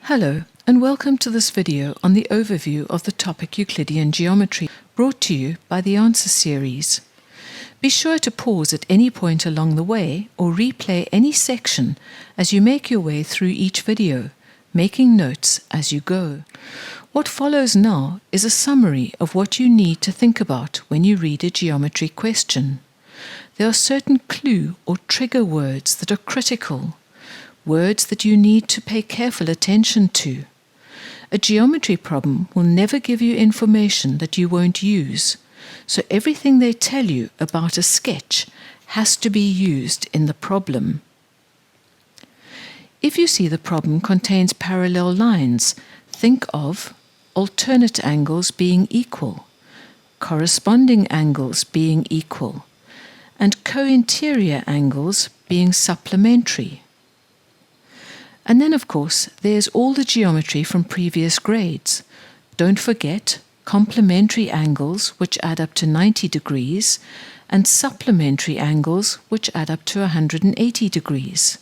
Hello, and welcome to this video on the overview of the topic Euclidean Geometry, brought to you by the Answer series. Be sure to pause at any point along the way or replay any section as you make your way through each video, making notes as you go. What follows now is a summary of what you need to think about when you read a geometry question. There are certain clue or trigger words that are critical, words that you need to pay careful attention to. A geometry problem will never give you information that you won't use, so everything they tell you about a sketch has to be used in the problem. If you see the problem contains parallel lines, think of alternate angles being equal, corresponding angles being equal, and co-interior angles being supplementary. And then, of course, there's all the geometry from previous grades. Don't forget complementary angles, which add up to 90 degrees, and supplementary angles, which add up to 180 degrees.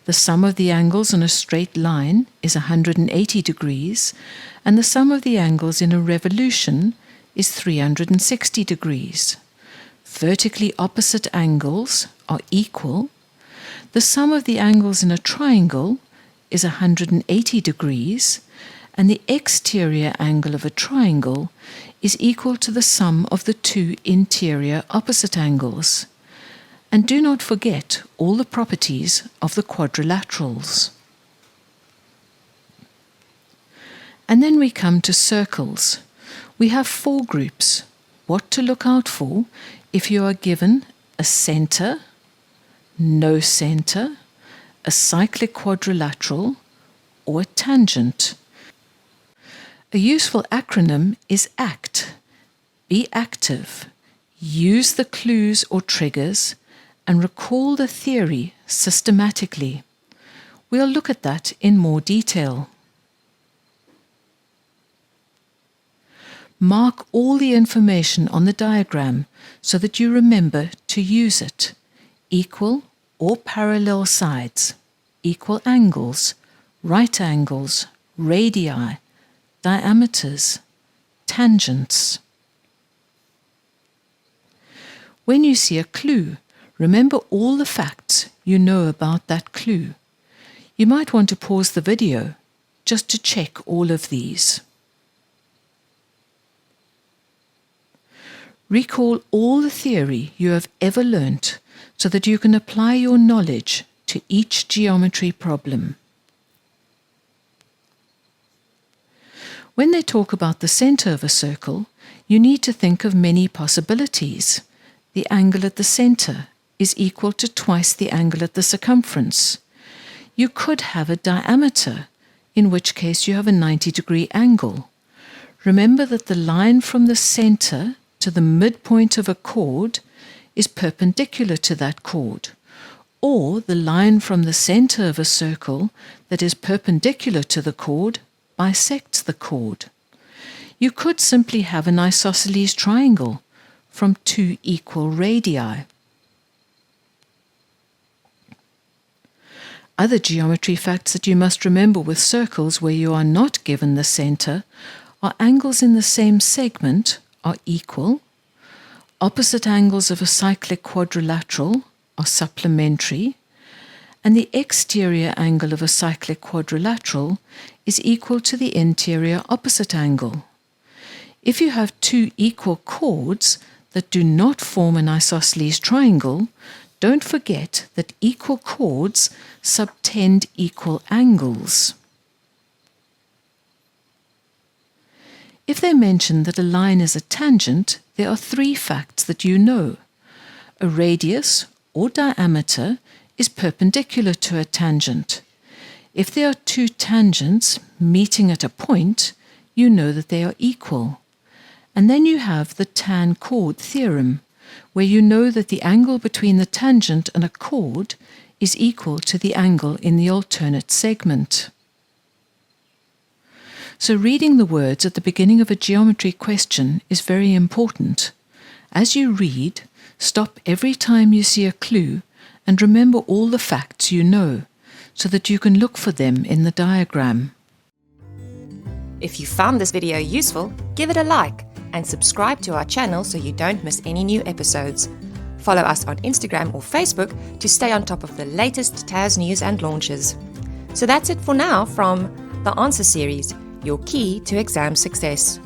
The sum of the angles on a straight line is 180 degrees, and the sum of the angles in a revolution is 360 degrees. Vertically opposite angles are equal. The sum of the angles in a triangle is 180 degrees, and the exterior angle of a triangle is equal to the sum of the two interior opposite angles. And do not forget all the properties of the quadrilaterals. And then we come to circles. We have four groups. What to look out for if you are given a center, no center, a cyclic quadrilateral, or a tangent. A useful acronym is ACT. Be active, use the clues or triggers, and recall the theory systematically. We'll look at that in more detail. Mark all the information on the diagram so that you remember to use it. Equal or parallel sides, equal angles, right angles, radii, diameters, tangents. When you see a clue, remember all the facts you know about that clue. You might want to pause the video just to check all of these. Recall all the theory you have ever learnt so that you can apply your knowledge to each geometry problem. When they talk about the center of a circle, you need to think of many possibilities. The angle at the center is equal to twice the angle at the circumference. You could have a diameter, in which case you have a 90-degree angle. Remember that the line from the center to the midpoint of a chord is perpendicular to that chord, or the line from the center of a circle that is perpendicular to the chord bisects the chord. You could simply have an isosceles triangle from two equal radii. Other geometry facts that you must remember with circles where you are not given the center are angles in the same segment are equal, opposite angles of a cyclic quadrilateral are supplementary, and the exterior angle of a cyclic quadrilateral is equal to the interior opposite angle. If you have two equal chords that do not form an isosceles triangle, don't forget that equal chords subtend equal angles. If they mention that a line is a tangent, there are three facts that you know. A radius or diameter is perpendicular to a tangent. If there are two tangents meeting at a point, you know that they are equal. And then you have the tan-chord theorem, where you know that the angle between the tangent and a chord is equal to the angle in the alternate segment. So reading the words at the beginning of a geometry question is very important. As you read, stop every time you see a clue and remember all the facts you know, so that you can look for them in the diagram. If you found this video useful, give it a like and subscribe to our channel so you don't miss any new episodes. Follow us on Instagram or Facebook to stay on top of the latest TAS news and launches. So that's it for now from the Answer Series, your key to exam success.